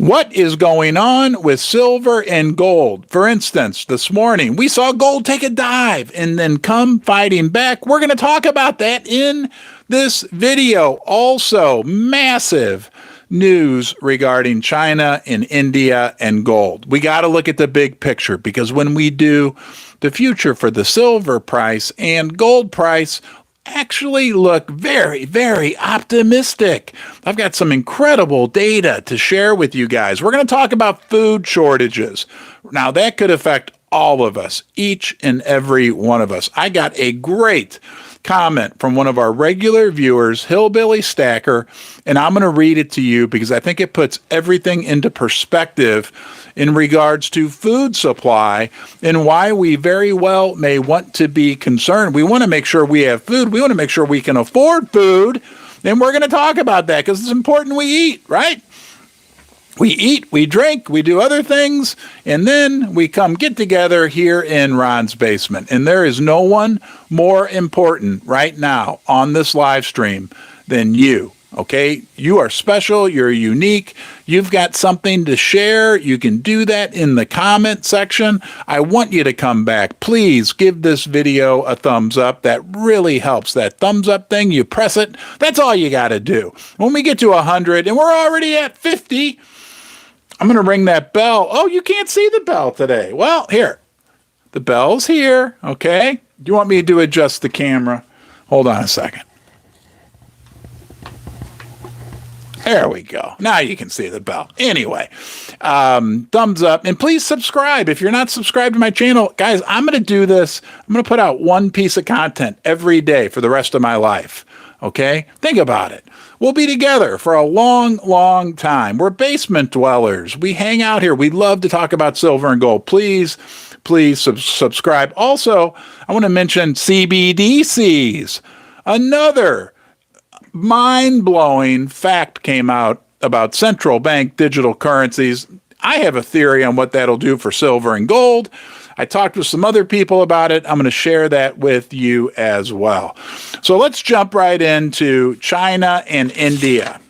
What is going on with silver and gold? For instance, this morning we saw gold take a dive and then come fighting back. We're going to talk about that in this video. Also, massive news regarding China and India and gold. We got to look at the big picture, because when we do, the future for the silver price and gold price actually look very, very optimistic. I've got some incredible data to share with you guys. We're going to talk about food shortages. Now, that could affect all of us, each and every one of us. I got a great comment from one of our regular viewers, Hillbilly Stacker, and I'm going to read it to you because I think it puts everything into perspective in regards to food supply and why we very well may want to be concerned. We want to make sure we have food. We want to make sure we can afford food. And we're going to talk about that because it's important we eat, right? We eat, we drink, we do other things, and then we come get together here in Ron's Basement. And there is no one more important right now on this live stream than you. Okay, you are special, you're unique, you've got something to share. You can do that in the comment section. I want you to come back. Please give this video a thumbs up. That really helps. That thumbs up thing, you press it. That's all you got to do. When we get to 100, and we're already at 50, I'm going to ring that bell. Oh, you can't see the bell today. Well, here, the bell's here. Okay, do you want me to adjust the camera? Hold on a second. There we go. Now you can see the bell. Anyway, thumbs up. And please subscribe. If you're not subscribed to my channel, guys, I'm going to do this. I'm going to put out one piece of content every day for the rest of my life. Okay? Think about it. We'll be together for a long, long time. We're basement dwellers. We hang out here. We love to talk about silver and gold. Please subscribe. Also, I want to mention CBDCs. Another mind-blowing fact came out about central bank digital currencies. I have a theory on what that'll do for silver and gold. I talked with some other people about it. I'm going to share that with you as well. So let's jump right into China and India.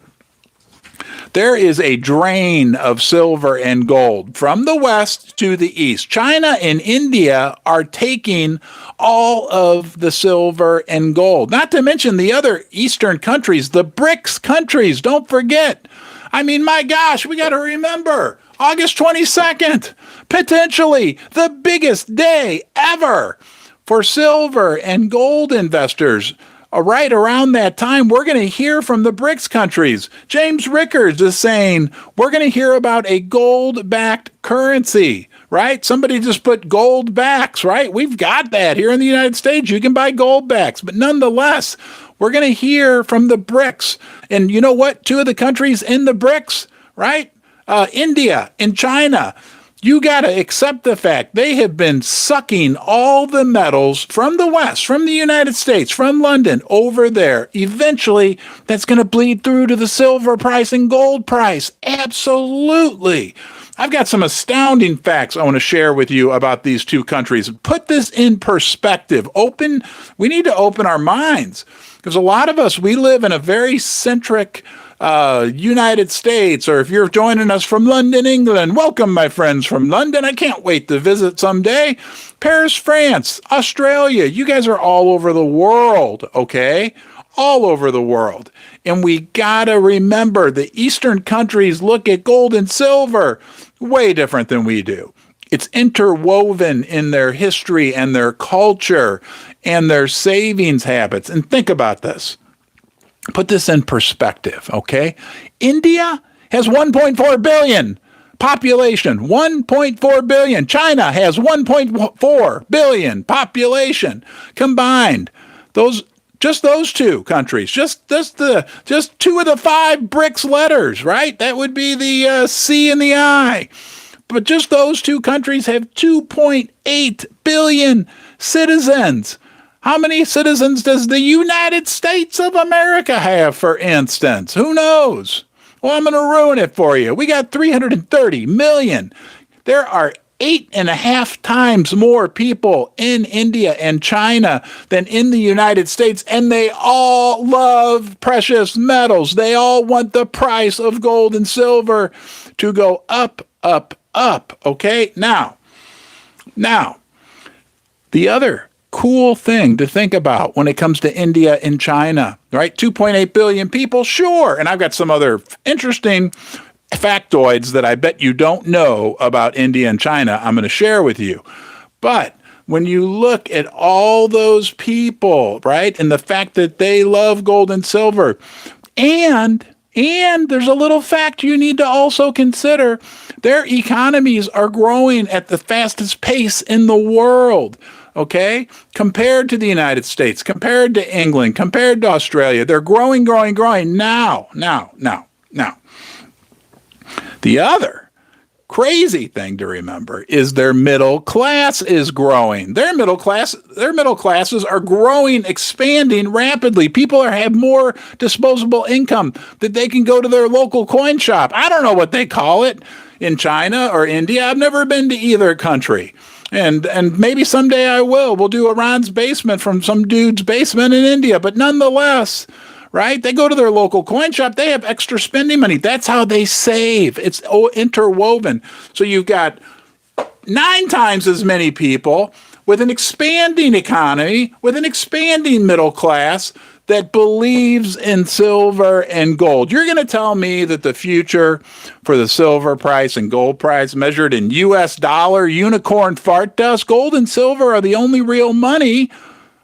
There is a drain of silver and gold from the west to the east. China and India are taking all of the silver and gold, not to mention the other eastern countries, the BRICS countries. Don't forget. I mean, my gosh, we got to remember August 22nd, potentially the biggest day ever for silver and gold investors. Right around that time, we're going to hear from the BRICS countries. James Rickards is saying we're going to hear about a gold-backed currency, right? Somebody just put gold backs, right? We've got that here in the United States. You can buy gold backs, but nonetheless, we're going to hear from the BRICS. And you know what? Two of the countries in the BRICS, right? India and China. You got to accept the fact they have been sucking all the metals from the West, from the United States, from London over there. Eventually, that's going to bleed through to the silver price and gold price. Absolutely. I've got some astounding facts I want to share with you about these two countries. Put this in perspective. We need to open our minds, because a lot of us, we live in a very centric United States, or if you're joining us from London, England, welcome, my friends from London. I can't wait to visit someday. Paris, France, Australia, you guys are all over the world, okay? All over the world. And we gotta remember the Eastern countries look at gold and silver way different than we do. It's interwoven in their history and their culture and their savings habits. And think about this. Put this in perspective, okay? India has 1.4 billion population, 1.4 billion. China has 1.4 billion population combined. Just those two countries, just two of the five BRICS letters, right? That would be the C and the I. But just those two countries have 2.8 billion citizens. How many citizens does the United States of America have, for instance? Who knows? Well, I'm going to ruin it for you. We got 330 million. There are 8.5 times more people in India and China than in the United States, and they all love precious metals. They all want the price of gold and silver to go up, up, up. Okay? Now, the other cool thing to think about when it comes to India and China, right? 2.8 billion people, sure. And I've got some other interesting factoids that I bet you don't know about India and China I'm going to share with you. But when you look at all those people, right, and the fact that they love gold and silver, and there's a little fact you need to also consider. Their economies are growing at the fastest pace in the world. Okay, compared to the United States, compared to England, compared to Australia, they're growing. Now. The other crazy thing to remember is their middle class is growing. Their middle classes are growing, expanding rapidly. People have more disposable income that they can go to their local coin shop. I don't know what they call it in China or India. I've never been to either country. And maybe someday I will. We'll do a Ron's Basement from some dude's basement in India. But nonetheless, right, they go to their local coin shop. They have extra spending money. That's how they save. It's interwoven. So you've got 9 times as many people with an expanding economy, with an expanding middle class that believes in silver and gold. You're going to tell me that the future for the silver price and gold price measured in US dollar unicorn fart dust, gold and silver are the only real money,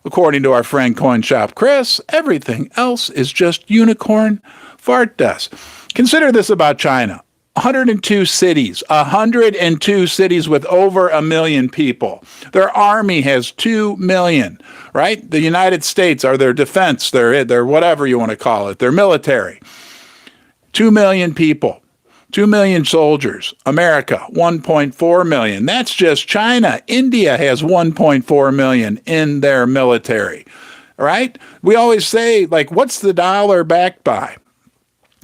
according to our friend Coin Shop Chris. Everything else is just unicorn fart dust. Consider this about China. 102 cities with over 1 million people. Their army has 2 million, right? The United States are their defense, their whatever you want to call it, their military. 2 million people, 2 million soldiers. America, 1.4 million. That's just China. India has 1.4 million in their military, right? We always say, like, what's the dollar backed by?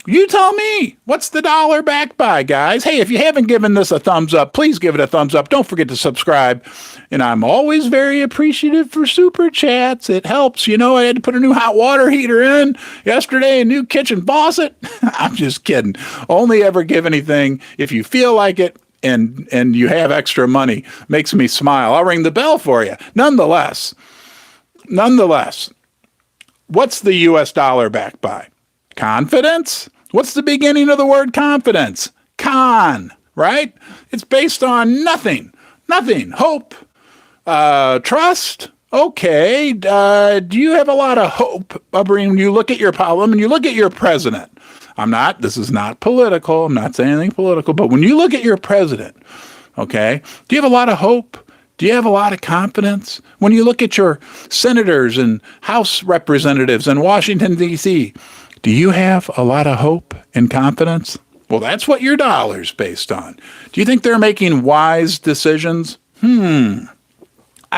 You tell me, what's the dollar backed by, guys? Hey, if you haven't given this a thumbs up, please give it a thumbs up. Don't forget to subscribe. And I'm always very appreciative for super chats. It helps. You know, I had to put a new hot water heater in yesterday, a new kitchen faucet. I'm just kidding. Only ever give anything if you feel like it and you have extra money. Makes me smile. I'll ring the bell for you. Nonetheless, what's the U.S. dollar backed by? Confidence? What's the beginning of the word confidence? Con, right? It's based on nothing. Hope, trust. Okay. Do you have a lot of hope when you look at your problem and you look at your president? This is not political. I'm not saying anything political, but when you look at your president, okay, do you have a lot of hope? Do you have a lot of confidence? When you look at your senators and House representatives in Washington, D.C., do you have a lot of hope and confidence? Well, that's what your dollar's based on. Do you think they're making wise decisions? I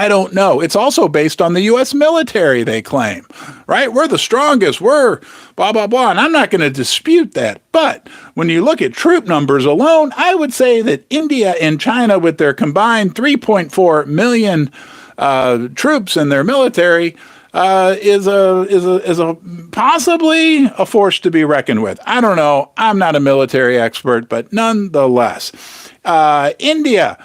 don't know. It's also based on the U.S. military, they claim, right? We're the strongest. We're blah, blah, blah. And I'm not going to dispute that. But when you look at troop numbers alone, I would say that India and China, with their combined 3.4 million troops in their military, is a possibly a force to be reckoned with. I don't know. I'm not a military expert, but nonetheless, India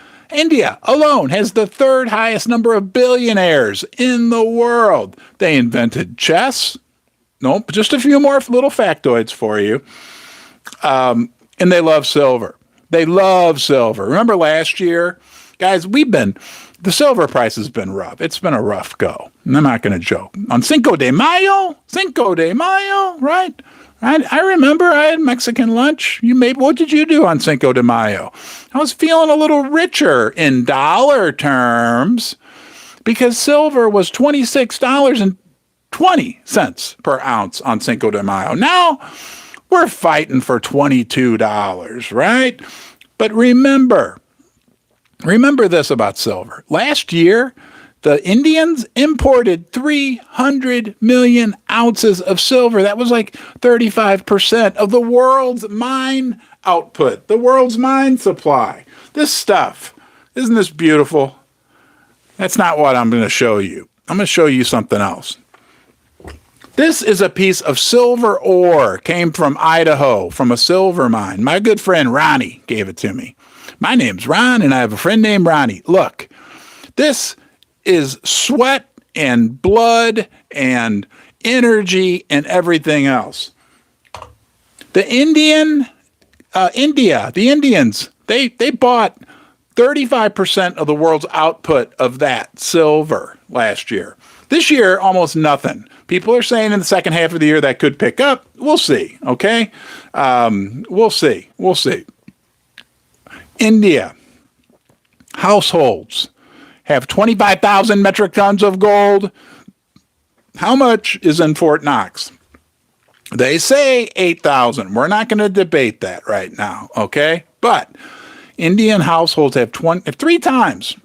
alone has the 3rd highest number of billionaires in the world. They invented chess. Nope, just a few more little factoids for you. And they love silver. Remember last year, guys, the silver price has been rough. It's been a rough go. And I'm not going to joke. On Cinco de Mayo, right? I remember I had Mexican lunch. What did you do on Cinco de Mayo? I was feeling a little richer in dollar terms because silver was $26.20 per ounce on Cinco de Mayo. Now we're fighting for $22, right? But remember this about silver. Last year, the Indians imported 300 million ounces of silver. That was like 35% of the world's mine output, the world's mine supply. This stuff Isn't this beautiful? That's not what I'm going to show you. I'm going to show you something else. This is a piece of silver ore, came from Idaho, from a silver mine. My good friend Ronnie gave it to me. My name's Ron, and I have a friend named Ronnie. Look, this is sweat and blood and energy and everything else. The Indians, they bought 35% of the world's output of that silver last year. This year, almost nothing. People are saying in the second half of the year that could pick up. We'll see, okay? We'll see. India, households have 25,000 metric tons of gold. How much is in Fort Knox? They say 8,000. We're not going to debate that right now, okay? But Indian households have 3 times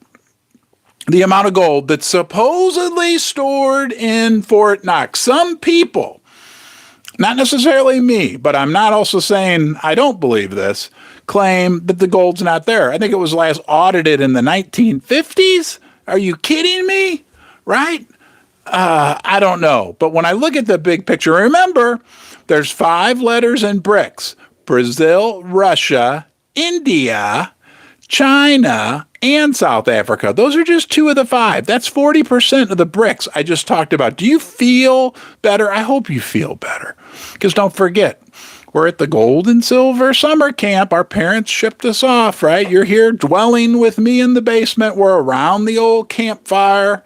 the amount of gold that's supposedly stored in Fort Knox. Some people, not necessarily me, but I'm not also saying I don't believe this, claim that the gold's not there. I think it was last audited in the 1950s. Are you kidding me? Right? I don't know. But when I look at the big picture, remember, there's 5 letters in BRICS. Brazil, Russia, India, China, and South Africa. Those are just 2 of the 5. That's 40% of the BRICS I just talked about. Do you feel better? I hope you feel better. Because don't forget, we're at the Gold and Silver Summer Camp. Our parents shipped us off, right? You're here dwelling with me in the basement. We're around the old campfire.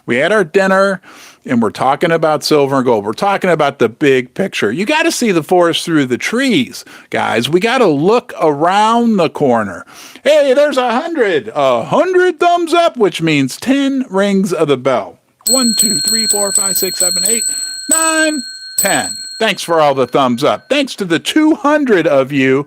We had our dinner, and we're talking about silver and gold. We're talking about the big picture. You got to see the forest through the trees, guys. We got to look around the corner. Hey, there's 100 thumbs up, which means 10 rings of the bell. 1, 2, 3, 4, 5, 6, 7, 8, 9, 10. Thanks for all the thumbs up. Thanks to the 200 of you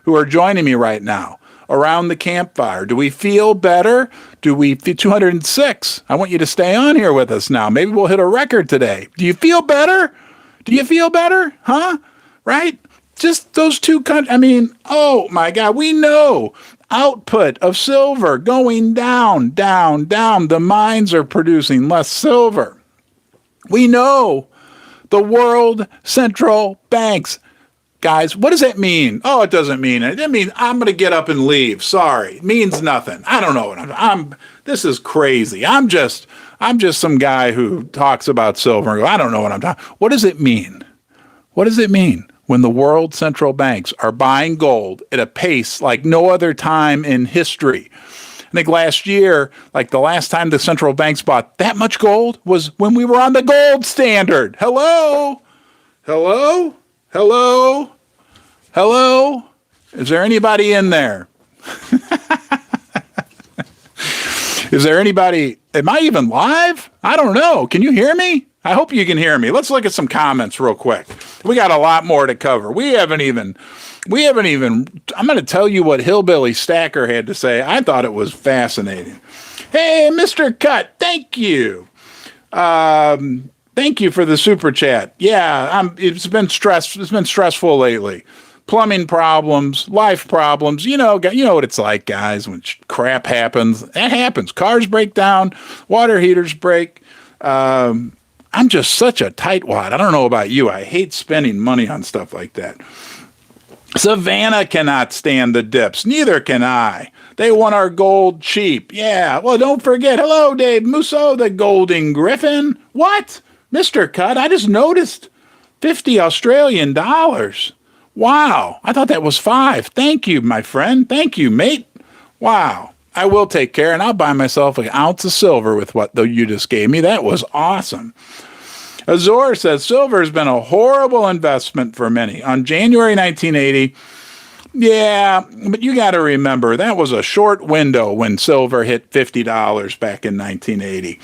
who are joining me right now around the campfire. Do we feel better? Do we feel 206? I want you to stay on here with us now. Maybe we'll hit a record today. Do you feel better? Do you feel better? Huh? Right? Just those 2 oh my God, we know output of silver going down, down, down. The mines are producing less silver. We know the world central banks. Guys, what does that mean? Oh, it doesn't mean it. It means I'm going to get up and leave. Sorry. It means nothing. I don't know what this is crazy. I'm just some guy who talks about silver. I don't know what I'm talking. What does it mean? What does it mean when the world central banks are buying gold at a pace like no other time in history? I think last year, like the last time the central banks bought that much gold was when we were on the gold standard. Hello? Hello? Hello? Hello? Is there anybody in there? Is there anybody? Am I even live? I don't know. Can you hear me? I hope you can hear me. Let's look at some comments real quick. We got a lot more to cover. We haven't even, I'm going to tell you what Hillbilly Stacker had to say. I thought it was fascinating. Hey, Mr. Cut, thank you. Thank you for the super chat. Yeah, it's been stressful lately. Plumbing problems, life problems. You know what it's like, guys, when crap happens. That happens. Cars break down, water heaters break. I'm just such a tightwad. I don't know about you. I hate spending money on stuff like that. Savannah cannot stand the dips. Neither can I. They want our gold cheap. Yeah. Well, don't forget. Hello, Dave Musso, the Golden Griffin. What? Mr. Cut, I just noticed 50 Australian dollars. Wow. I thought that was 5. Thank you, my friend. Thank you, mate. Wow. I will take care, and I'll buy myself an ounce of silver with what you just gave me. That was awesome. Azor says, silver has been a horrible investment for many. On January 1980, yeah, but you got to remember, that was a short window when silver hit $50 back in 1980.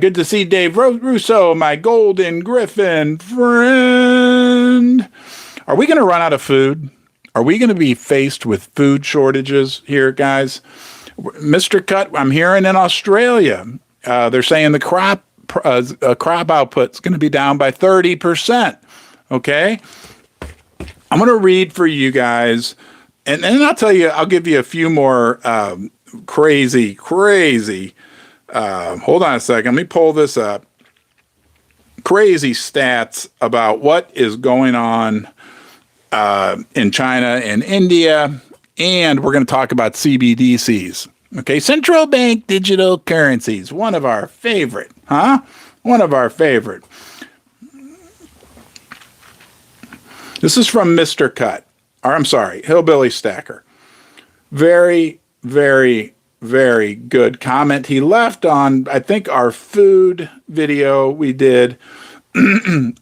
Good to see Dave Russo, my Golden Griffin friend. Are we going to run out of food? Are we going to be faced with food shortages here, guys? Mr. Cut, I'm hearing in Australia, they're saying the crop output's going to be down by 30%. Okay? I'm going to read for you guys, and then I'll tell you, I'll give you a few more crazy. Hold on a second. Let me pull this up. Crazy stats about what is going on in China and India. And we're going to talk about CBDCs. Okay, central bank digital currencies. One of our favorite, huh? One of our favorite. This is from Mr. Cut. Or I'm sorry, Hillbilly Stacker. Very, very, very good comment he left on, I think, our food video we did.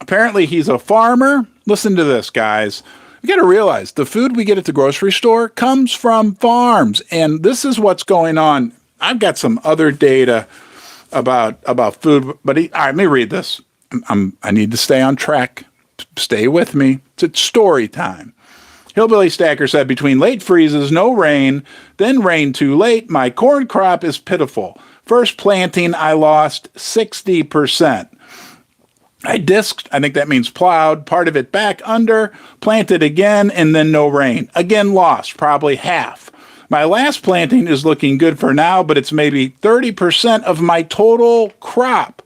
Apparently, he's a farmer. Listen to this, guys. You got to realize the food we get at the grocery store comes from farms, and this is what's going on. I've got some other data about food, but all right, let me read this. I need to stay on track. Stay with me. It's story time. Hillbilly Stacker said, between late freezes, no rain, then rain too late, my corn crop is pitiful. First planting, I lost 60%. I disked, I think that means plowed, part of it back under, planted again, and then no rain. Again lost, probably half. My last planting is looking good for now, but it's maybe 30% of my total crop.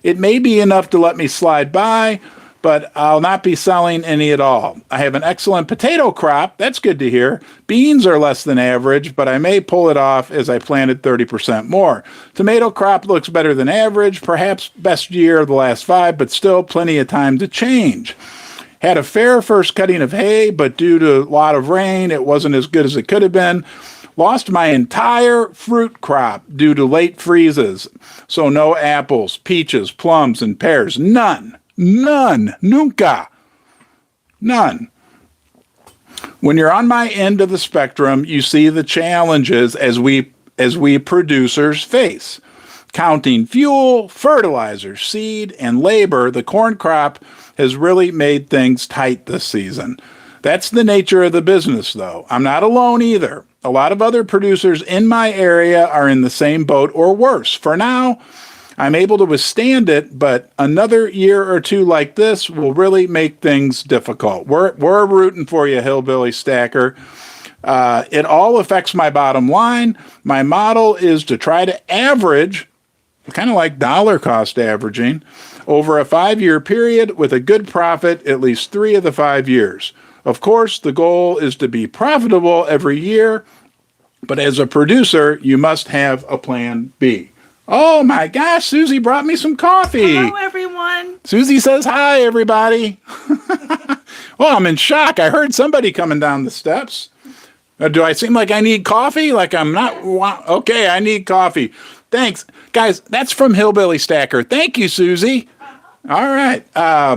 It may be enough to let me slide by, but I'll not be selling any at all. I have an excellent potato crop. That's good to hear. Beans are less than average, but I may pull it off as I planted 30% more. Tomato crop looks better than average, perhaps best year of the last 5, but still plenty of time to change. Had a fair first cutting of hay, but due to a lot of rain, it wasn't as good as it could have been. Lost my entire fruit crop due to late freezes. So no apples, peaches, plums, and pears. None. Nunca. None. When you're on my end of the spectrum, you see the challenges as we producers face. Counting fuel, fertilizer, seed, and labor, the corn crop has really made things tight this season. That's the nature of the business, though. I'm not alone either. A lot of other producers in my area are in the same boat or worse. For now, I'm able to withstand it, but another year or two like this will really make things difficult. We're rooting for you, Hillbilly Stacker. It all affects my bottom line. My model is to try to average, kind of like dollar cost averaging, over a 5-year period with a good profit at least 3 of the 5 years. Of course, the goal is to be profitable every year, but as a producer, you must have a plan B. Oh my gosh, Suzie brought me some coffee. Hello, everyone. Suzie says hi, everybody. Well, I'm in shock. I heard somebody coming down the steps. Do I seem like I need coffee? Like I'm not? Okay, I need coffee. Thanks. Guys, that's from Hillbilly Stacker. Thank you, Suzie. All right. I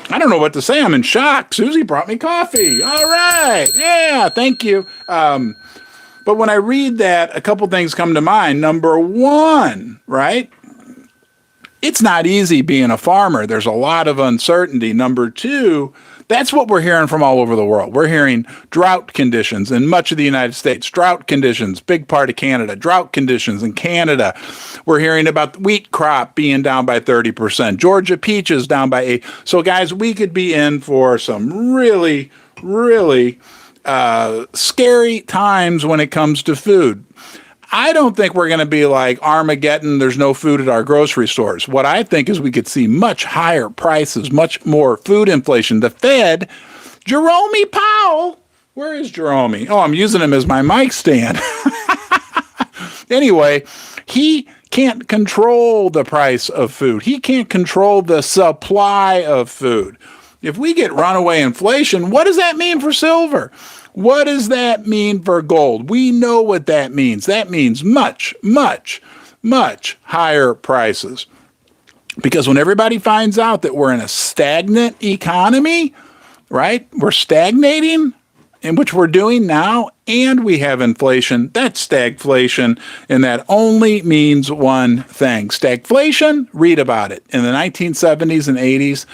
don't know what to say. I'm in shock. Suzie brought me coffee. All right. Yeah, thank you. But when I read that, a couple things come to mind. Number one, right? It's not easy being a farmer. There's a lot of uncertainty. Number two, that's what we're hearing from all over the world. We're hearing drought conditions in much of the United States, drought conditions, big part of Canada, drought conditions in Canada. We're hearing about the wheat crop being down by 30%, Georgia peaches down by 8%. So guys, we could be in for some really, really scary times when it comes to food. I don't think we're going to be like Armageddon, there's no food at our grocery stores. What I think is we could see much higher prices, much more food inflation. The Fed, Jerome Powell, where is Jerome? Oh, I'm using him as my mic stand. Anyway, he can't control the price of food. He can't control the supply of food. If we get runaway inflation, what does that mean for silver? What does that mean for gold? We know what that means. That means much, much, much higher prices. Because when everybody finds out that we're in a stagnant economy, right? We're stagnating, in which we're doing now, and we have inflation. That's stagflation, and that only means one thing. Stagflation, read about it. In the 1970s and 80s,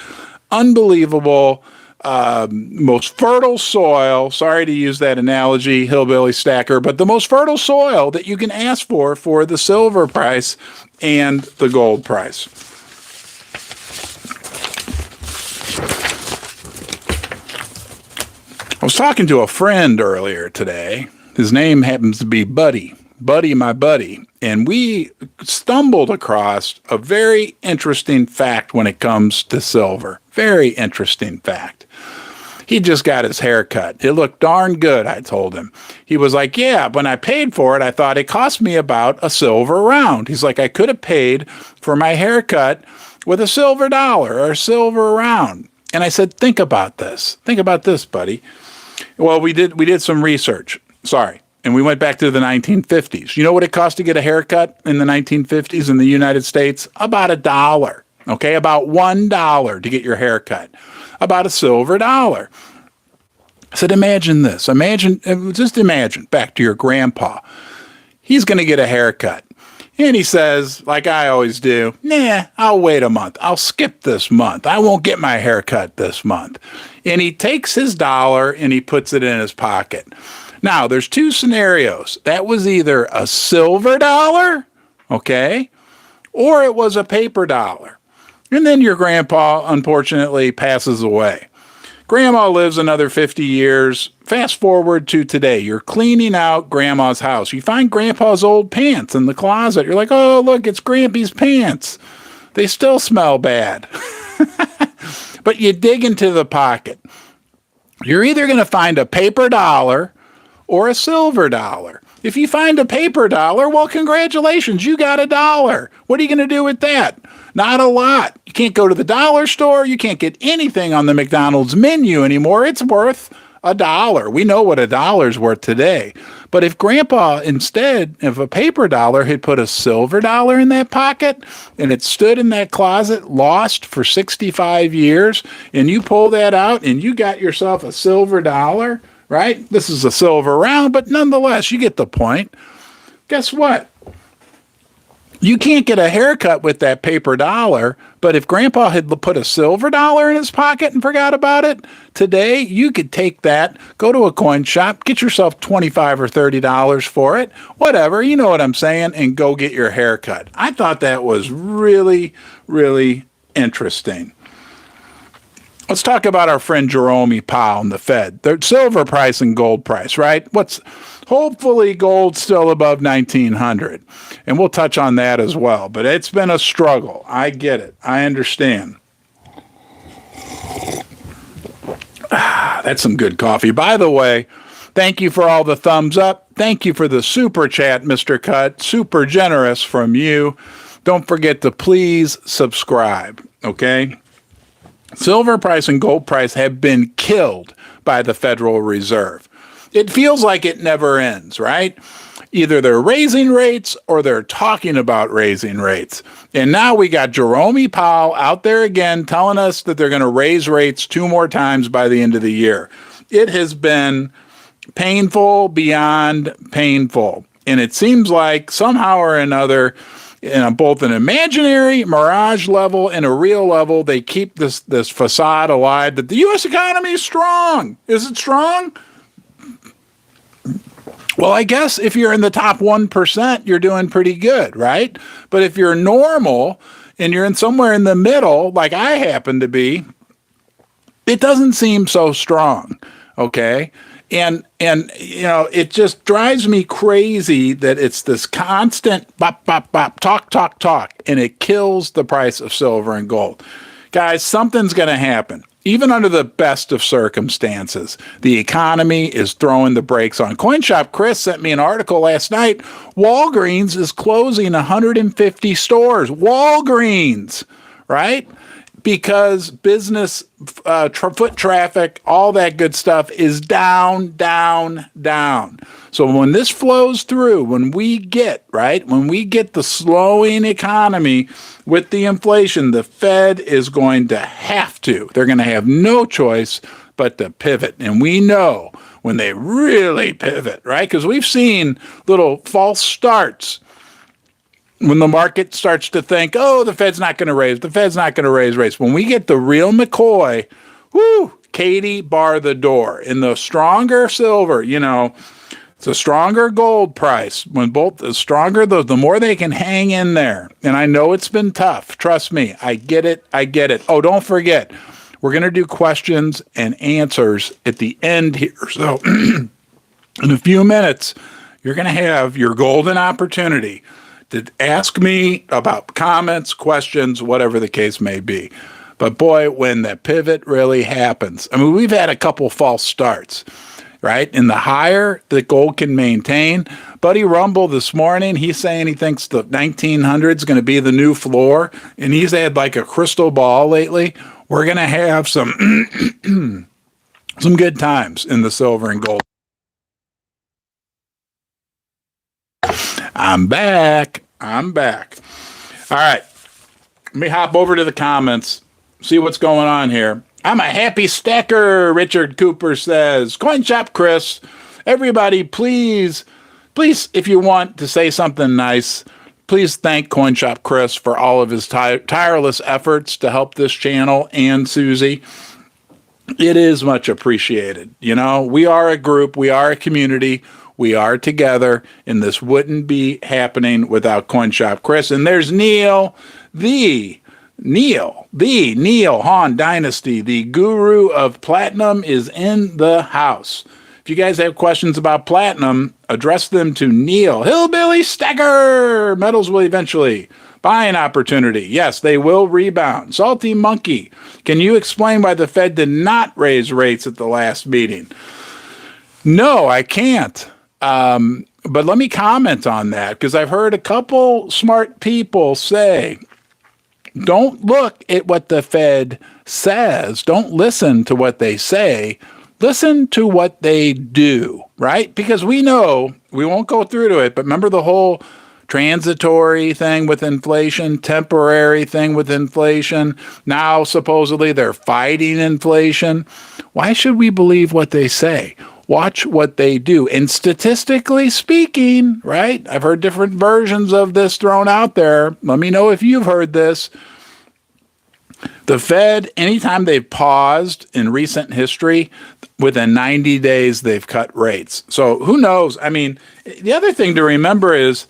unbelievable. Most fertile soil, sorry to use that analogy, Hillbilly Stacker, but the most fertile soil that you can ask for the silver price and the gold price. I was talking to a friend earlier today, His name happens to be Buddy. Buddy, my buddy. And we stumbled across a very interesting fact when it comes to silver. Very interesting fact. He just got his hair cut. It looked darn good, I told him. He was like, yeah, when I paid for it, I thought it cost me about a silver round. He's like, I could have paid for my haircut with a silver dollar or a silver round. And I said, think about this. Think about this, buddy. Well, we did some research. Sorry. And we went back to the 1950s. You know what it cost to get a haircut in the 1950s in the United States? About $1. Okay, about $1 to get your haircut. About a silver dollar. I said, imagine this. Just imagine, back to your grandpa. He's going to get a haircut. And he says, like I always do, nah, I'll wait a month. I'll skip this month. I won't get my haircut this month. And he takes his dollar and he puts it in his pocket. Now, there's two scenarios. That was either a silver dollar, okay, or it was a paper dollar. And then your grandpa, unfortunately, passes away. Grandma lives another 50 years. Fast forward to today. You're cleaning out grandma's house. You find grandpa's old pants in the closet. You're like, oh, look, it's Grampy's pants. They still smell bad. But you dig into the pocket. You're either going to find a paper dollar or a silver dollar. If you find a paper dollar, well, congratulations, you got $1. What are you going to do with that? Not a lot. You can't go to the dollar store. You can't get anything on the McDonald's menu anymore. It's worth $1. We know what $1's worth today. But if Grandpa, instead of a paper dollar, had put a silver dollar in that pocket and it stood in that closet lost for 65 years, and you pull that out and you got yourself a silver dollar, right? This is a silver round, but nonetheless, you get the point. Guess what? You can't get a haircut with that paper dollar, but if Grandpa had put a silver dollar in his pocket and forgot about it, today you could take that, go to a coin shop, get yourself $25 or $30 for it, whatever, you know what I'm saying, and go get your haircut. I thought that was really, really interesting. Let's talk about our friend Jerome Powell and the Fed. The silver price and gold price, right? Hopefully gold's still above 1900. And we'll touch on that as well. But it's been a struggle. I get it. I understand. That's some good coffee. By the way, thank you for all the thumbs up. Thank you for the super chat, Mr. Cut. Super generous from you. Don't forget to please subscribe, okay? Silver price and gold price have been killed by the Federal Reserve. It feels like it never ends, right? Either they're raising rates or they're talking about raising rates. And now we got Jerome Powell out there again telling us that they're going to raise rates 2 more times by the end of the year. It has been painful beyond painful. And it seems like somehow or another, in both an imaginary mirage level and a real level, they keep this facade alive that the U.S. economy is strong. Is it strong? Well, I guess if you're in the top 1%, you're doing pretty good, right? But if you're normal and you're in somewhere in the middle, like I happen to be, it doesn't seem so strong, okay? And you know, it just drives me crazy that it's this constant bop, bop, bop, talk, and it kills the price of silver and gold. Guys, something's going to happen. Even under the best of circumstances, the economy is throwing the brakes on. CoinShop Chris sent me an article last night. Walgreens is closing 150 stores. Walgreens, right? Because business, foot traffic, all that good stuff is down. So when this flows through, when we get the slowing economy with the inflation, the Fed is going to they're going to have no choice but to pivot. And we know when they really pivot, right? Because we've seen little false starts when the market starts to think, oh, the Fed's not going to raise rates. When we get the real McCoy, Katie bar the door. In the stronger silver, it's a stronger gold price. When both the stronger, the more they can hang in there. And I know it's been tough. Trust me. I get it. Oh, don't forget, we're going to do questions and answers at the end here. So In a few minutes, you're going to have your golden opportunity to ask me about comments, questions, whatever the case may be. But boy, when that pivot really happens, I mean, we've had a couple false starts, right? In the higher that gold can maintain. Buddy Rumble this morning, he's saying he thinks the 1900 is going to be the new floor, and he's had like a crystal ball lately. We're going to have some some good times in the silver and gold. I'm back. All right. Let me hop over to the comments, see what's going on here. I'm a happy stacker, Richard Cooper says. Coin Shop Chris, everybody, please, if you want to say something nice, please thank Coin Shop Chris for all of his tireless efforts to help this channel and Suzie. It is much appreciated. You know, we are a group, we are a community, we are together, and this wouldn't be happening without Coin Shop Chris. And there's Neil Han Dynasty, the guru of platinum, is in the house. If you guys have questions about platinum, address them to Neil. Hillbilly Stacker, metals will eventually. Buying opportunity, yes, they will rebound. Salty Monkey, can you explain why the Fed did not raise rates at the last meeting? No, I can't. But let me comment on that, because I've heard a couple smart people say, don't look at what the Fed says. Don't listen to what they say. Listen to what they do, right? Because we know, we won't go through to it, but remember the whole transitory thing with inflation, temporary thing with inflation. Now, supposedly, they're fighting inflation. Why should we believe what they say? Watch what they do. And statistically speaking, right? I've heard different versions of this thrown out there. Let me know if you've heard this. The Fed, anytime they've paused in recent history, within 90 days, they've cut rates. So who knows? I mean, the other thing to remember is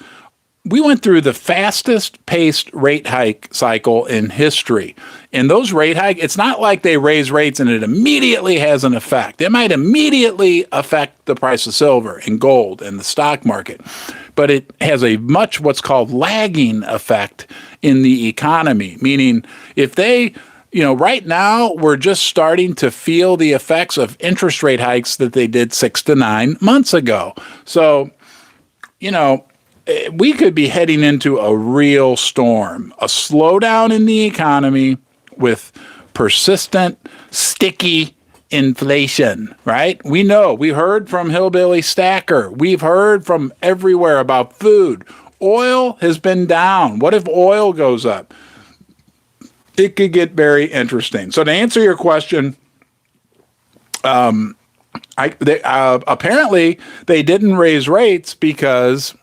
we went through the fastest paced rate hike cycle in history. And those rate hikes, it's not like they raise rates and it immediately has an effect. It might immediately affect the price of silver and gold and the stock market, but it has a much what's called lagging effect in the economy. Meaning if they, right now we're just starting to feel the effects of interest rate hikes that they did 6 to 9 months ago. So, we could be heading into a real storm, a slowdown in the economy with persistent, sticky inflation, right? We know, we heard from Hillbilly Stacker. We've heard from everywhere about food. Oil has been down. What if oil goes up? It could get very interesting. So to answer your question, apparently they didn't raise rates because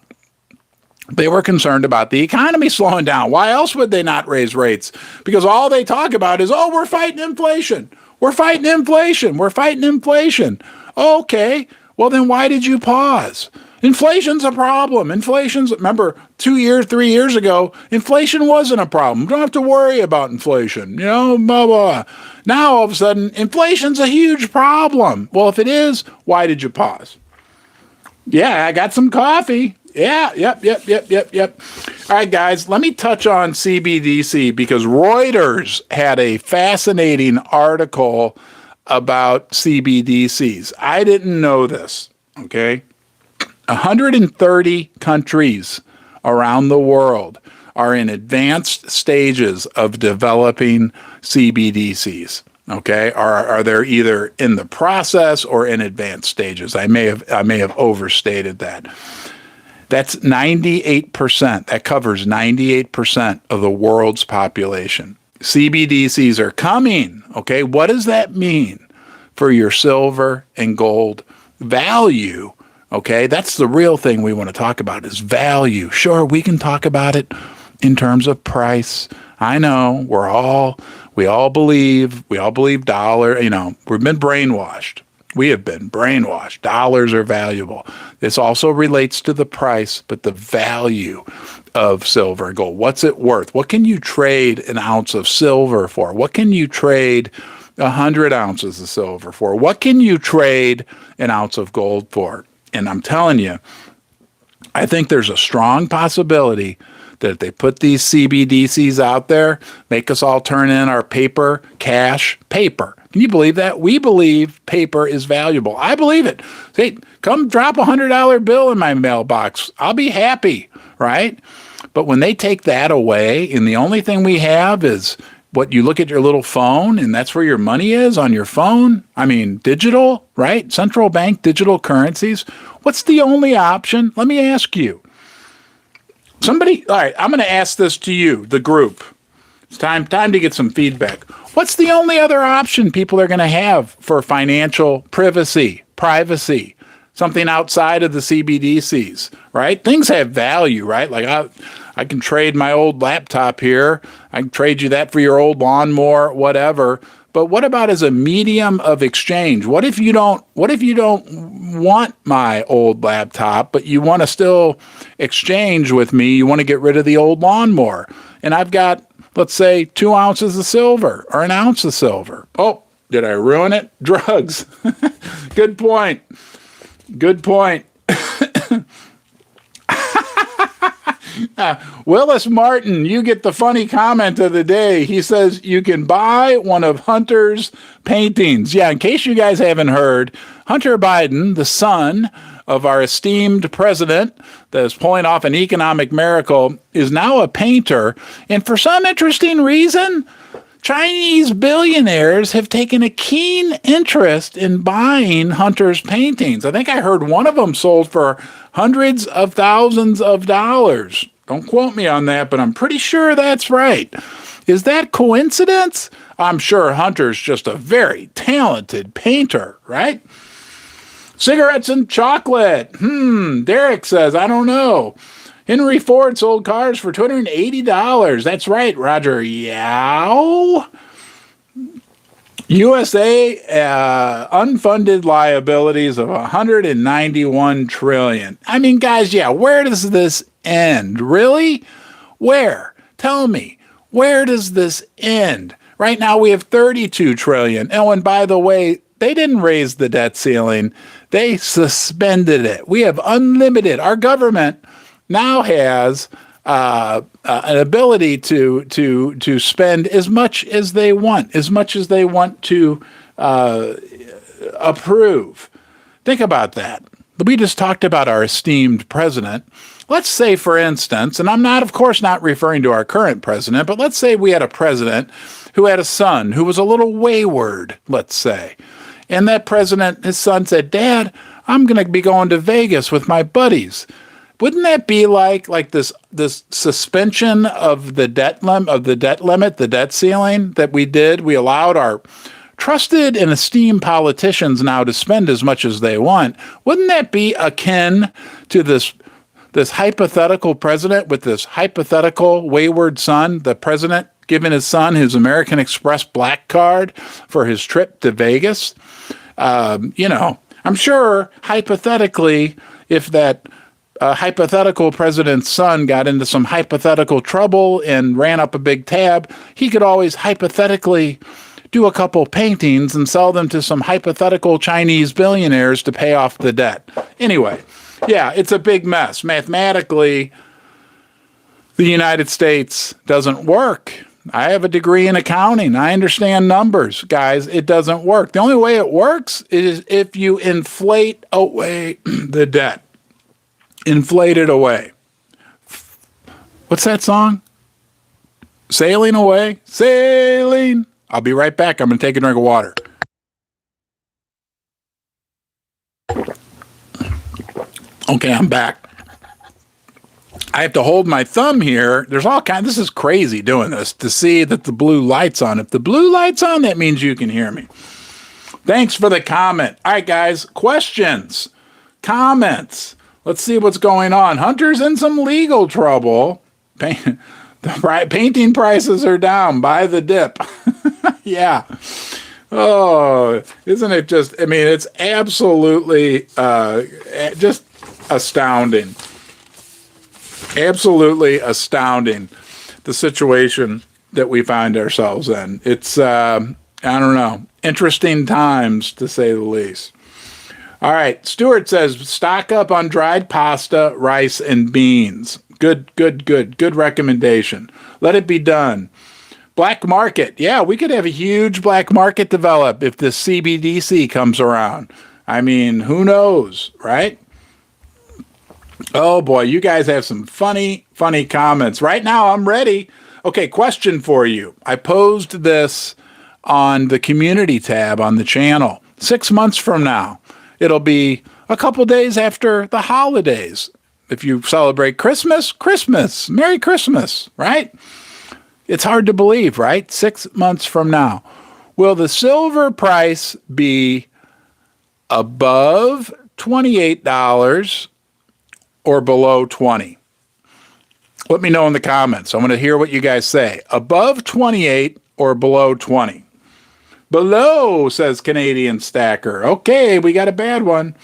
they were concerned about the economy slowing down. Why else would they not raise rates? Because all they talk about is, we're fighting inflation. We're fighting inflation. We're fighting inflation. Okay, well then why did you pause? Inflation's a problem. Remember, 2 years, 3 years ago, inflation wasn't a problem. Don't have to worry about inflation, blah, blah. Now all of a sudden, inflation's a huge problem. Well, if it is, why did you pause? Yeah, I got some coffee. Yeah, yep. All right, guys, let me touch on CBDC because Reuters had a fascinating article about CBDCs. I didn't know this, okay? 130 countries around the world are in advanced stages of developing CBDCs. Okay, are they're either in the process or in advanced stages. I may have overstated that. That's 98%. That covers 98% of the world's population. CBDCs are coming. Okay, what does that mean for your silver and gold value? Okay, that's the real thing we want to talk about is value. Sure, we can talk about it in terms of price. I know we all believe dollar, we've been brainwashed. We have been brainwashed. Dollars are valuable. This also relates to the price, but the value of silver and gold. What's it worth? What can you trade an ounce of silver for? What can you trade 100 ounces of silver for? What can you trade an ounce of gold for? And I'm telling you, I think there's a strong possibility that if they put these CBDCs out there, make us all turn in our paper, cash, paper. Can you believe that? We believe paper is valuable. I believe it. Hey, come drop a $100 bill in my mailbox. I'll be happy, right? But when they take that away and the only thing we have is what you look at your little phone and that's where your money is on your phone. I mean, digital, right? Central bank digital currencies. What's the only option? Let me ask you. Somebody, all right, I'm going to ask this to you, the group. It's time to get some feedback. What's the only other option people are going to have for financial privacy, something outside of the CBDCs, right? Things have value, right? Like I can trade my old laptop here. I can trade you that for your old lawnmower, whatever. But what about as a medium of exchange? What if you don't want my old laptop, but you want to still exchange with me? You want to get rid of the old lawnmower. And I've got, let's say, 2 ounces of silver or an ounce of silver. Oh, did I ruin it? Drugs. Good point. Good point. Willis Martin, you get the funny comment of the day. He says you can buy one of Hunter's paintings. Yeah, in case you guys haven't heard, Hunter Biden, the son of our esteemed president that is pulling off an economic miracle, is now a painter. And for some interesting reason, Chinese billionaires have taken a keen interest in buying Hunter's paintings. I think I heard one of them sold for hundreds of thousands of dollars. Don't quote me on that, but I'm pretty sure that's right. Is that coincidence? I'm sure Hunter's just a very talented painter, right? Cigarettes and chocolate. Derek says, I don't know. Henry Ford sold cars for $280. That's right, Roger. Yow. USA unfunded liabilities of $191 trillion. I mean, guys, yeah, where does this end? Really? Where? Tell me. Where does this end? Right now we have $32 trillion. Oh, and by the way, they didn't raise the debt ceiling. They suspended it. We have unlimited. Our government now has an ability to spend as much as they want to approve. Think about that. We just talked about our esteemed president. Let's say, for instance, and I'm not, of course, not referring to our current president, but let's say we had a president who had a son who was a little wayward, let's say. And that president, his son said, Dad, I'm going to be going to Vegas with my buddies. Wouldn't that be like this suspension of the debt limit, the debt ceiling that we did? We allowed our trusted and esteemed politicians now to spend as much as they want. Wouldn't that be akin to this hypothetical president with this hypothetical wayward son, the president giving his son his American Express black card for his trip to Vegas? I'm sure hypothetically, if that hypothetical president's son got into some hypothetical trouble and ran up a big tab, he could always hypothetically do a couple paintings and sell them to some hypothetical Chinese billionaires to pay off the debt. Anyway, yeah, it's a big mess. Mathematically, the United States doesn't work. I have a degree in accounting. I understand numbers, guys. It doesn't work. The only way it works is if you inflate away the debt. Inflate it away. What's that song? Sailing away? Sailing. I'll be right back. I'm going to take a drink of water. Okay, I'm back. I have to hold my thumb here. There's all kinds. This is crazy doing this to see that the blue light's on. If the blue light's on, that means you can hear me. Thanks for the comment. All right, guys. Questions, comments. Let's see what's going on. Hunter's in some legal trouble. Painting prices are down. Buy the dip. Yeah. Oh, isn't it just, I mean, it's absolutely just astounding. Absolutely astounding, the situation that we find ourselves in. It's, I don't know, interesting times, to say the least. All right. Stuart says, stock up on dried pasta, rice, and beans. Good recommendation. Let it be done. Black market. Yeah, we could have a huge black market develop if the CBDC comes around. I mean, who knows, right? Oh boy, you guys have some funny comments. Right now, I'm ready. Okay, question for you. I posed this on the community tab on the channel. 6 months from now, it'll be a couple days after the holidays. If you celebrate Christmas, Merry Christmas, right? It's hard to believe, right? 6 months from now. Will the silver price be above $28 or below 20? Let me know in the comments. I want to hear what you guys say. Above 28 or below 20? Below, says Canadian Stacker. Okay, we got a bad one.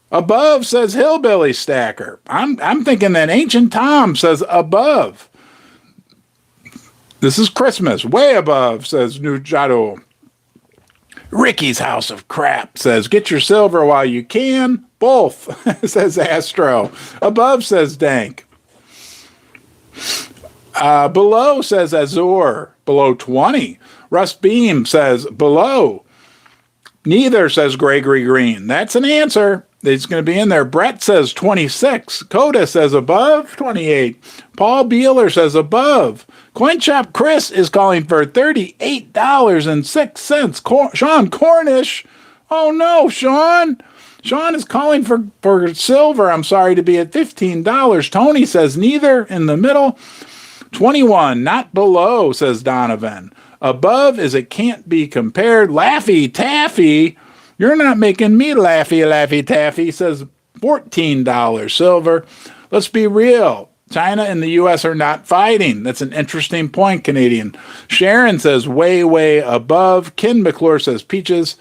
Above, says Hillbilly Stacker. I'm thinking that Ancient Tom says above. This is Christmas. Way above, says Nujado. Ricky's House of Crap says, get your silver while you can. Both, says Astro. Above, says Dank. Below, says Azure. Below 20. Russ Beam says below. Neither, says Gregory Green. That's an answer. It's going to be in there. Brett says 26. Coda says above 28. Paul Beeler says above. CoinShop Chris is calling for $38.06. Sean Cornish. Oh no, Sean. Sean is calling for silver. I'm sorry to be at $15. Tony says neither, in the middle. 21, not below, says Donovan. Above is it can't be compared. Laffy Taffy. You're not making me laffy taffy, says $14 silver. Let's be real. China and the U.S. are not fighting. That's an interesting point, Canadian. Sharon says way above. Ken McClure says peaches.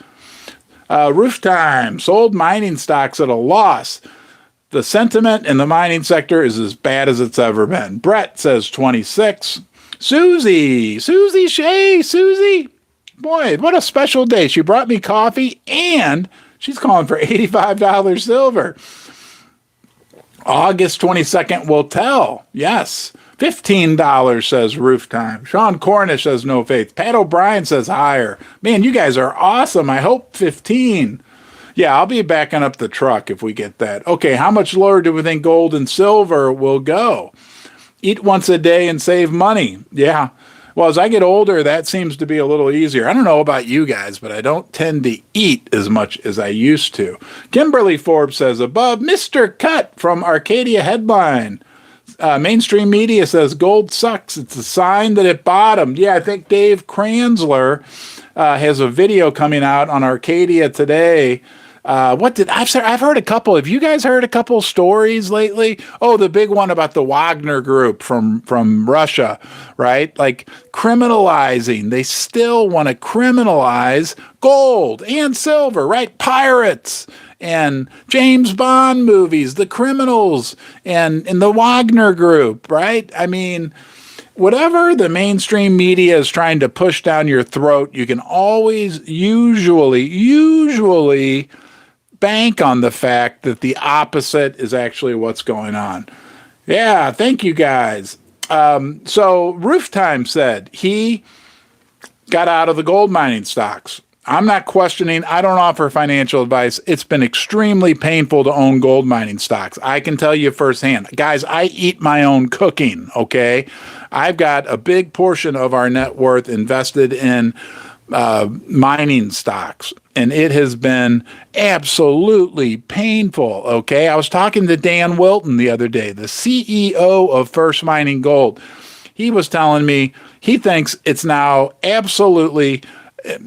Roof Time. Sold mining stocks at a loss. The sentiment in the mining sector is as bad as it's ever been. Brett says 26. Suzie Shea. Suzie. Boy, what a special day. She brought me coffee and she's calling for $85 silver. August 22nd will tell. Yes. $15, says Roof Time. Sean Cornish says no faith. Pat O'Brien says higher. Man, you guys are awesome. I hope 15. Yeah, I'll be backing up the truck if we get that. Okay, how much lower do we think gold and silver will go? Eat once a day and save money. Yeah. Well, as I get older, that seems to be a little easier. I don't know about you guys, but I don't tend to eat as much as I used to. Kimberly Forbes says above. Mr. Cut from Arcadia Headline. Mainstream media says gold sucks. It's a sign that it bottomed. Yeah, I think Dave Kranzler has a video coming out on Arcadia today. I've heard a couple. Have you guys heard a couple stories lately? Oh, the big one about the Wagner Group from Russia, right? Like criminalizing. They still want to criminalize gold and silver, right? Pirates and James Bond movies, the criminals and the Wagner Group, right? I mean, whatever the mainstream media is trying to push down your throat, you can always usually bank on the fact that the opposite is actually what's going on. Yeah, thank you guys. So Roof Time said he got out of the gold mining stocks. I'm not questioning. I don't offer financial advice. It's been extremely painful to own gold mining stocks. I can tell you firsthand. Guys, I eat my own cooking, okay? I've got a big portion of our net worth invested in mining stocks, and it has been absolutely painful, okay? I was talking to Dan Wilton the other day, the CEO of First Mining Gold. He was telling me he thinks it's now absolutely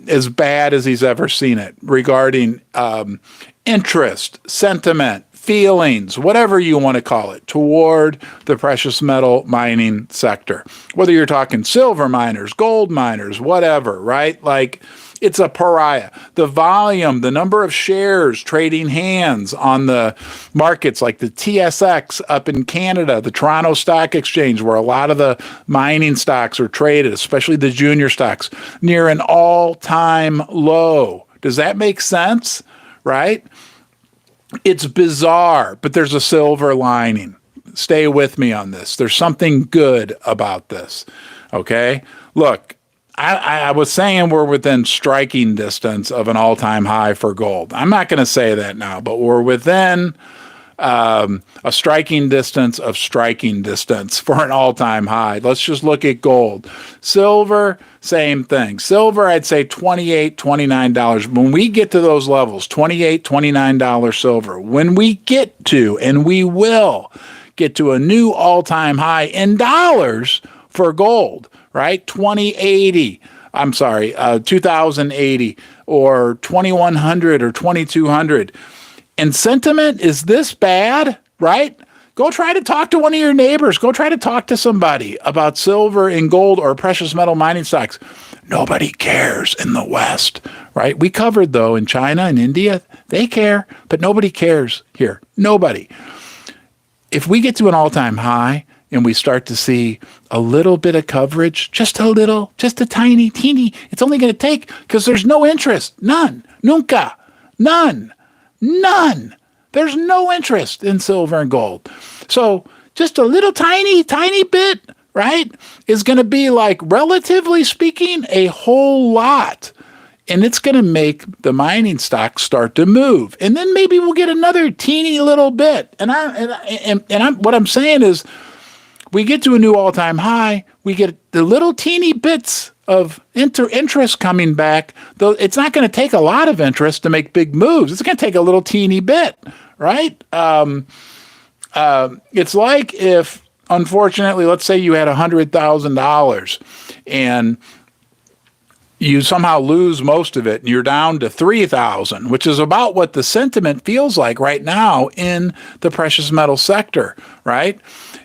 as bad as he's ever seen it regarding interest, sentiment, feelings, whatever you want to call it, toward the precious metal mining sector. Whether you're talking silver miners, gold miners, whatever, right? Like, it's a pariah. The volume, the number of shares trading hands on the markets like the TSX up in Canada, the Toronto Stock Exchange, where a lot of the mining stocks are traded, especially the junior stocks, near an all-time low. Does that make sense? Right? It's bizarre, but there's a silver lining. Stay with me on this. There's something good about this. Okay? Look, I was saying we're within striking distance of an all-time high for gold. I'm not going to say that now, but we're within a striking distance of striking distance for an all-time high. Let's just look at gold. Silver, same thing. Silver, I'd say $28, $29. When we get to those levels, $28, $29 silver, when we get to, and we will get to a new all-time high in dollars for gold, right? 2080, 2080 or 2100 or 2200. And sentiment is this bad, right? Go try to talk to one of your neighbors. Go try to talk to somebody about silver and gold or precious metal mining stocks. Nobody cares in the West, right? We covered, though, in China and India. They care, but nobody cares here. Nobody. If we get to an all-time high and we start to see a little bit of coverage, just a little, just a tiny, teeny, it's only going to take, because there's no interest. None. Nunca. None. None. There's no interest in silver and gold. So just a little tiny, tiny bit, right, is going to be like, relatively speaking, a whole lot. And it's going to make the mining stocks start to move. And then maybe we'll get another teeny little bit. And what I'm saying is, we get to a new all-time high, we get the little teeny bits of interest coming back, though it's not going to take a lot of interest to make big moves. It's going to take a little teeny bit, right? It's like if, unfortunately, let's say you had $100,000 and you somehow lose most of it and you're down to 3,000, which is about what the sentiment feels like right now in the precious metal sector, right?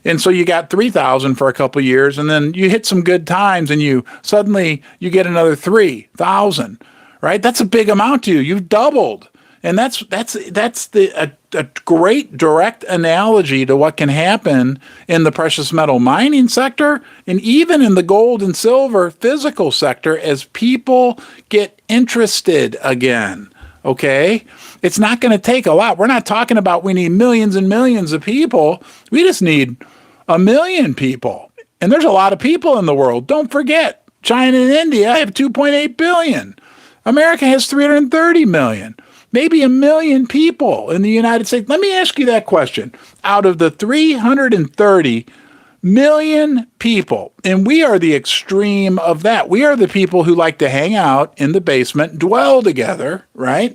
And so you got 3,000 for a couple of years, and then you hit some good times, and you suddenly get another 3,000, right? That's a big amount to you. You've doubled, and that's a great direct analogy to what can happen in the precious metal mining sector, and even in the gold and silver physical sector as people get interested again. Okay? It's not going to take a lot. We're not talking about we need millions and millions of people. We just need 1 million people. And there's a lot of people in the world. Don't forget, China and India have 2.8 billion. America has 330 million. Maybe 1 million people in the United States. Let me ask you that question. Out of the 330 million people, and we are the extreme of that. We are the people who like to hang out in the basement, dwell together, right?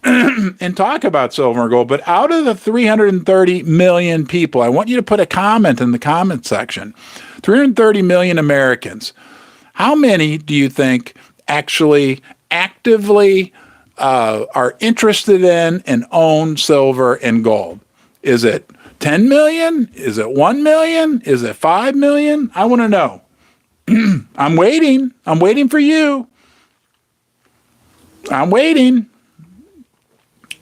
And talk about silver and gold. But out of the 330 million people, I want you to put a comment in the comment section. 330 million Americans. How many do you think actually actively are interested in and own silver and gold? Is it 10 million? Is it 1 million? Is it 5 million? I want to know. I'm waiting. I'm waiting for you. I'm waiting.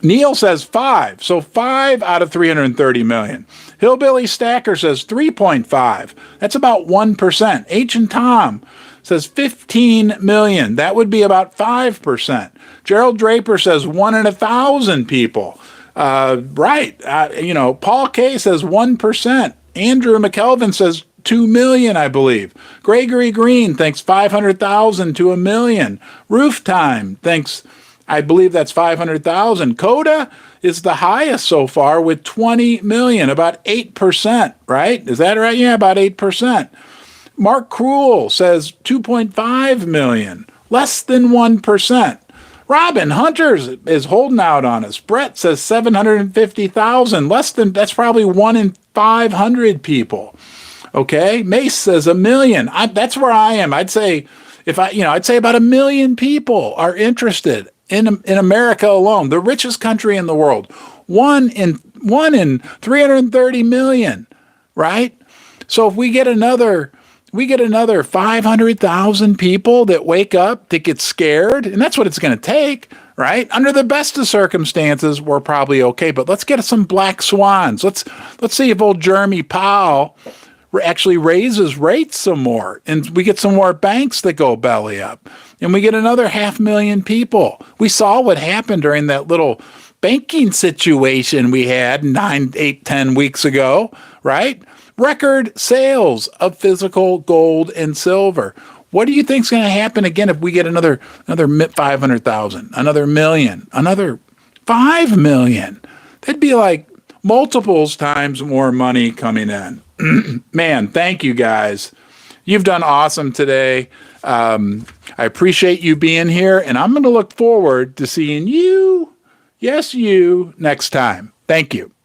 Neil says 5. So 5 out of 330 million. Hillbilly Stacker says 3.5. That's about 1%. H and Tom says 15 million. That would be about 5%. Gerald Draper says 1 in 1,000 people. Right. Paul K says 1%. Andrew McKelvin says 2 million, I believe. Gregory Green thinks 500,000 to 1 million. Roof Time thinks, I believe that's 500,000. Coda is the highest so far with 20 million, about 8%, right? Is that right? Yeah, about 8%. Mark Cruel says 2.5 million, less than 1%. Robin Hunters is holding out on us. Brett says 750,000, less than, that's probably 1 in 500 people. Okay. Mace says 1 million. That's where I am. I'd say I'd say about 1 million people are interested in America alone, the richest country in the world. 1 in 330 million, right? So if we get another 500,000 people that wake up, that get scared, and that's what it's going to take, right? Under the best of circumstances, we're probably okay, but let's get some black swans. Let's see if old Jeremy Powell actually raises rates some more, and we get some more banks that go belly up, and we get another 500,000 people. We saw what happened during that little banking situation we had 9, 8, 10 weeks ago, right? Record sales of physical gold and silver. What do you think is going to happen again if we get another 500,000, another million, another 5 million? That'd be like multiples times more money coming in. Man, thank you guys. You've done awesome today. I appreciate you being here, and I'm going to look forward to seeing you, yes, you, next time. Thank you.